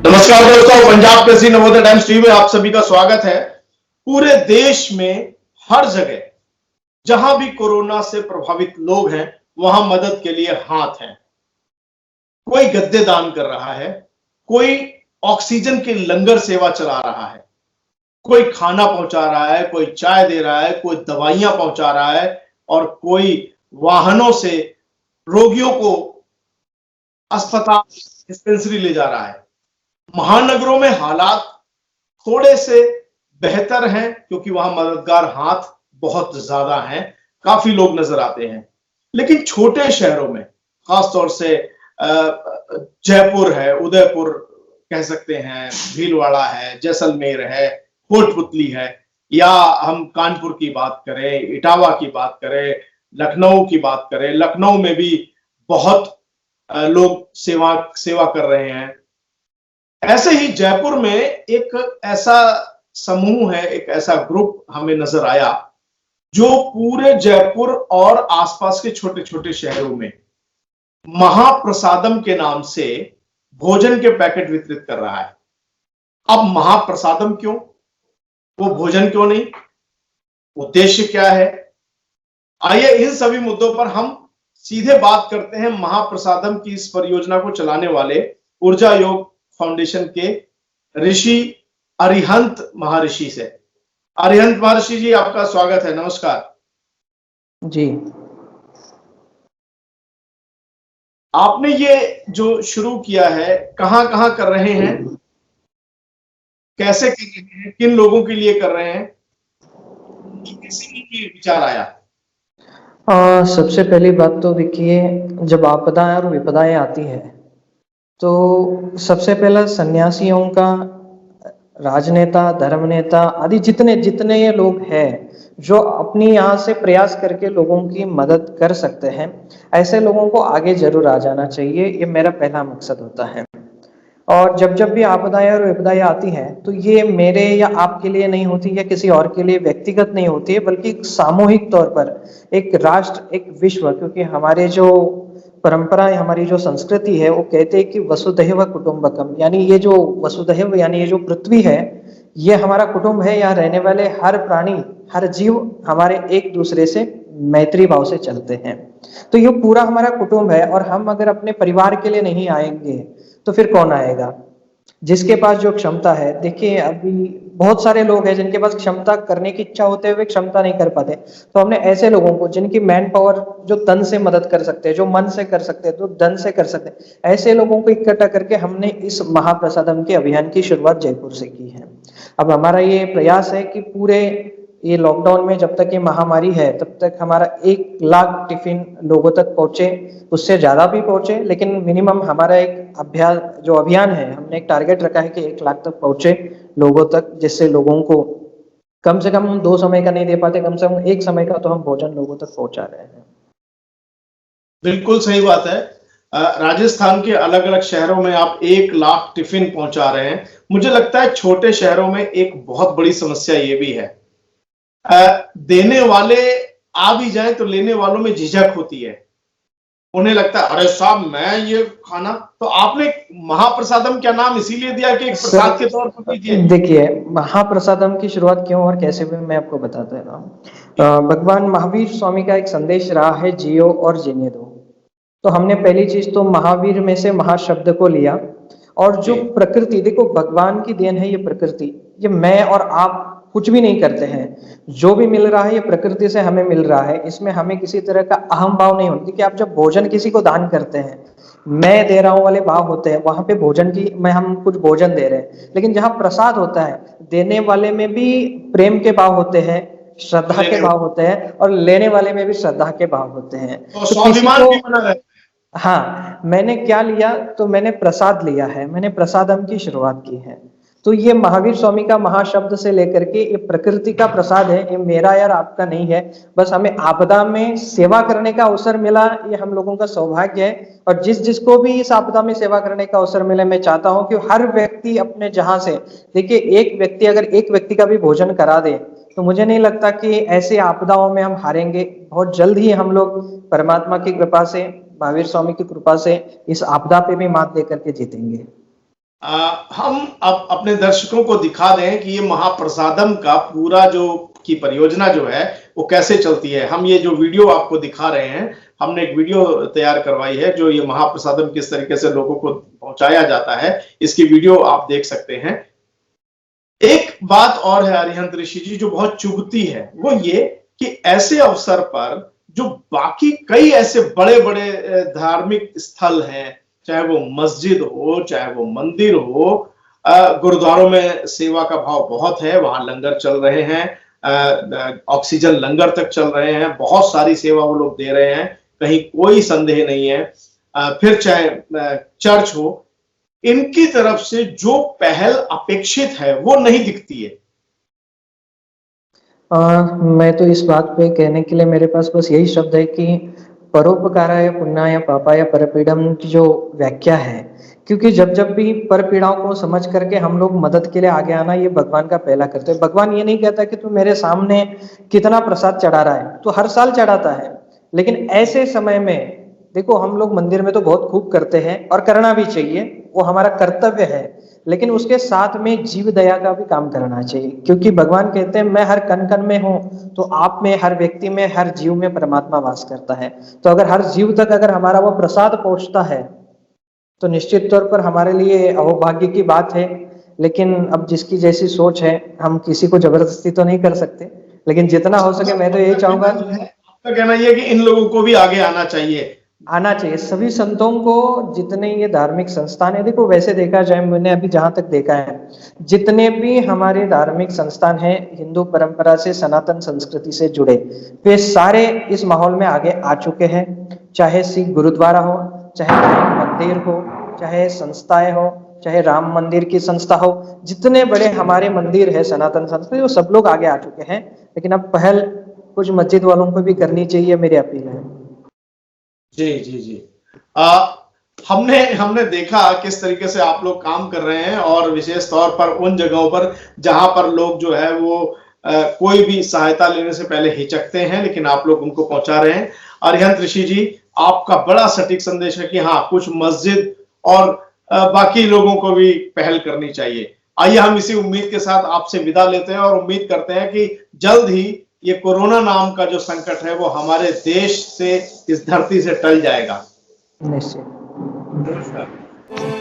नमस्कार दोस्तों, Punjab Kesari Navodaya times TV में आप सभी का स्वागत है। पूरे देश में हर जगह जहां भी कोरोना से प्रभावित लोग हैं वहां मदद के लिए हाथ हैं। कोई गद्दे दान कर रहा है, कोई ऑक्सीजन की लंगर सेवा चला रहा है, कोई खाना पहुंचा रहा है, कोई चाय दे रहा है, कोई दवाइयां पहुंचा रहा है और कोई वाहनों से रोगियों को अस्पताल डिस्पेंसरी ले जा रहा है। महानगरों में हालात थोड़े से बेहतर हैं क्योंकि वहां मददगार हाथ बहुत ज्यादा हैं, काफी लोग नजर आते हैं। लेकिन छोटे शहरों में, खासतौर से जयपुर है, उदयपुर कह सकते हैं, भीलवाड़ा है, जैसलमेर है, कोटपुतली है, या हम कानपुर की बात करें, इटावा की बात करें, लखनऊ की बात करें, लखनऊ में भी बहुत लोग सेवा कर रहे हैं। ऐसे ही जयपुर में एक ऐसा समूह है, एक ऐसा ग्रुप हमें नजर आया जो पूरे जयपुर और आसपास के छोटे छोटे शहरों में महाप्रसादम के नाम से भोजन के पैकेट वितरित कर रहा है। अब महाप्रसादम क्यों, वो भोजन क्यों नहीं, उद्देश्य क्या है? आइए इन सभी मुद्दों पर हम सीधे बात करते हैं महाप्रसादम की इस परियोजना को चलाने वाले ऊर्जा योग फाउंडेशन के ऋषि अरिहंत महर्षि से। अरिहंत महर्षि जी, आपका स्वागत है। नमस्कार जी। आपने ये जो शुरू किया है, कहां कहां कर रहे हैं, कैसे कर रहे हैं, किन लोगों के लिए कर रहे हैं, कैसे ये विचार आया? सबसे पहली बात तो देखिए, जब आपदाएं और विपदाएं आती है तो सबसे पहला सन्यासियों का, राजनेता, धर्मनेता आदि जितने जितने ये लोग हैं जो अपनी यहाँ से प्रयास करके लोगों की मदद कर सकते हैं, ऐसे लोगों को आगे जरूर आ जाना चाहिए। ये मेरा पहला मकसद होता है। और जब जब भी आपदाएं और विपदाएं आती हैं तो ये मेरे या आपके लिए नहीं होती या किसी और के लिए व्यक्तिगत नहीं होती है, बल्कि सामूहिक तौर पर एक राष्ट्र, एक विश्व, क्योंकि हमारे जो परंपराएं, हमारी जो संस्कृति है वो कहते हैं कि वसुधैव कुटुंबकम, यानी ये जो वसुधैव यानी ये जो पृथ्वी है ये हमारा कुटुंब है। यहाँ रहने वाले हर प्राणी, हर जीव हमारे एक दूसरे से मैत्री भाव से चलते हैं। तो ये पूरा हमारा कुटुंब है और हम अगर अपने परिवार के लिए नहीं आएंगे तो फिर कौन आएगा? जिसके पास जो क्षमता है, देखिए अभी बहुत सारे लोग हैं जिनके पास क्षमता करने की इच्छा होते हुए क्षमता नहीं कर पाते, तो हमने ऐसे लोगों को जिनकी मैन पावर, जो तन से मदद कर सकते हैं, जो मन से कर सकते हैं, जो धन से कर सकते हैं, ऐसे लोगों को इकट्ठा करके हमने इस महाप्रसादम के अभियान की शुरुआत जयपुर से की है। अब हमारा ये प्रयास है कि पूरे ये लॉकडाउन में जब तक ये महामारी है तब तक हमारा 1 लाख टिफिन लोगों तक पहुंचे, उससे ज्यादा भी पहुंचे, लेकिन मिनिमम हमारा एक अभियान है, हमने एक टारगेट रखा है कि 1 लाख तक पहुंचे लोगों तक, जिससे लोगों को कम से कम हम 2 समय का नहीं दे पाते, कम से कम 1 समय का तो हम भोजन लोगों तक पहुंचा रहे हैं। बिल्कुल सही बात है। राजस्थान के अलग अलग शहरों में आप 1 लाख टिफिन पहुंचा रहे हैं। मुझे लगता है छोटे शहरों में एक बहुत बड़ी समस्या ये भी है, देने वाले आ भी जाएं तो लेने वालों में झिझक होती है। उन्हें लगता है अरे साहब मैं ये खाना, तो आपने महाप्रसादम क्या नाम इसीलिए दिया कि एक प्रसाद के तौर पर दीजिए? देखिए, महाप्रसादम की शुरुआत क्यों और कैसे हुई मैं आपको बताता हूँ। भगवान महावीर स्वामी का एक संदेश रहा है, जियो और जीने दो। तो हमने पहली चीज तो महावीर में से महाशब्द को लिया, और जो प्रकृति, देखो भगवान की देन है ये प्रकृति, ये मैं और आप कुछ भी नहीं करते हैं। जो भी मिल रहा है ये प्रकृति से हमें मिल रहा है, इसमें हमें किसी तरह का अहम भाव नहीं होती कि आप जब भोजन किसी को दान करते हैं, मैं दे रहा हूं वाले भाव होते हैं, वहां पे भोजन की मैं हम कुछ भोजन दे रहे हैं। लेकिन जहां प्रसाद होता है, देने वाले में भी प्रेम के भाव होते हैं, श्रद्धा के भाव होते हैं, और लेने वाले में भी श्रद्धा के भाव होते हैं। तो स्वाभिमान भी बना है। हाँ, मैंने क्या लिया, तो मैंने प्रसाद लिया है, मैंने प्रसादम की शुरुआत की है। तो ये महावीर स्वामी का महाशब्द से लेकर के ये प्रकृति का प्रसाद है, ये मेरा यार आपका नहीं है। बस हमें आपदा में सेवा करने का अवसर मिला, ये हम लोगों का सौभाग्य है। और जिस जिसको भी इस आपदा में सेवा करने का अवसर मिले, मैं चाहता हूं कि हर व्यक्ति अपने जहां से, देखिए एक व्यक्ति अगर एक व्यक्ति का भी भोजन करा दे तो मुझे नहीं लगता कि ऐसे आपदाओं में हम हारेंगे। बहुत जल्द ही हम लोग परमात्मा की कृपा से, महावीर स्वामी की कृपा से इस आपदा पे भी मात दे करके जीतेंगे। हम अब अपने दर्शकों को दिखा दें कि ये महाप्रसादम का पूरा जो की परियोजना जो है वो कैसे चलती है। हम ये जो वीडियो आपको दिखा रहे हैं, हमने एक वीडियो तैयार करवाई है जो ये महाप्रसादम किस तरीके से लोगों को पहुंचाया जाता है, इसकी वीडियो आप देख सकते हैं। एक बात और है अरिहंत ऋषि जी जो बहुत चुभती है, वो ये कि ऐसे अवसर पर जो बाकी कई ऐसे बड़े बड़े धार्मिक स्थल हैं, चाहे वो मस्जिद हो, चाहे वो मंदिर हो, गुरुद्वारों में सेवा का भाव बहुत है, वहां लंगर चल रहे हैं, ऑक्सीजन लंगर तक चल रहे हैं, बहुत सारी सेवा वो लोग दे रहे हैं, कहीं कोई संदेह नहीं है। फिर चाहे चर्च हो, इनकी तरफ से जो पहल अपेक्षित है वो नहीं दिखती है। मैं तो इस बात पे कहने के लिए मेरे पास बस यही शब्द है कि परोपकाराय पुण्याय पापाय परपीड़म की जो व्याख्या है, क्योंकि जब जब भी परपीड़ाओं को समझ करके हम लोग मदद के लिए आगे आना, ये भगवान का पहला करते हैं। भगवान ये नहीं कहता कि तू मेरे सामने कितना प्रसाद चढ़ा रहा है, तो हर साल चढ़ाता है, लेकिन ऐसे समय में देखो हम लोग मंदिर में तो बहुत खूब करते हैं और करना भी चाहिए, वो हमारा कर्तव्य है, लेकिन उसके साथ में जीव दया का भी काम करना चाहिए, क्योंकि भगवान कहते हैं मैं हर कण कण में हूँ, तो आप में, हर व्यक्ति में, हर जीव में परमात्मा वास करता है। तो अगर हर जीव तक अगर हमारा वो प्रसाद पहुंचता है तो निश्चित तौर पर हमारे लिए अहोभाग्य की बात है। लेकिन अब जिसकी जैसी सोच है, हम किसी को जबरदस्ती तो नहीं कर सकते, लेकिन जितना हो सके मैं तो यही चाहूंगा, आपका कहना यह है कि इन लोगों को भी आगे आना चाहिए। आना चाहिए सभी संतों को, जितने ये धार्मिक संस्थान है। देखो वैसे देखा जाए, मैंने अभी जहां तक देखा है, जितने भी हमारे धार्मिक संस्थान हैं हिंदू परंपरा से, सनातन संस्कृति से जुड़े, वे सारे इस माहौल में आगे आ चुके हैं। चाहे सिख गुरुद्वारा हो, चाहे राम मंदिर हो, चाहे संस्थाएं हो, चाहे राम मंदिर की संस्था हो, जितने बड़े हमारे मंदिर है सनातन संस्कृति, वो सब लोग आगे आ चुके हैं। लेकिन अब पहल कुछ मस्जिद वालों को भी करनी चाहिए, मेरी अपील है। जी जी जी। हमने हमने देखा किस तरीके से आप लोग काम कर रहे हैं, और विशेष तौर पर उन जगहों पर जहां पर लोग जो है वो कोई भी सहायता लेने से पहले हिचकते हैं, लेकिन आप लोग उनको पहुंचा रहे हैं। अरिहंत ऋषि जी, आपका बड़ा सटीक संदेश है कि हाँ, कुछ मस्जिद और बाकी लोगों को भी पहल करनी चाहिए। आइए हम इसी उम्मीद के साथ आपसे विदा लेते हैं और उम्मीद करते हैं कि जल्द ही ये कोरोना नाम का जो संकट है वो हमारे देश से, इस धरती से टल जाएगा। निश्चित। नमस्कार।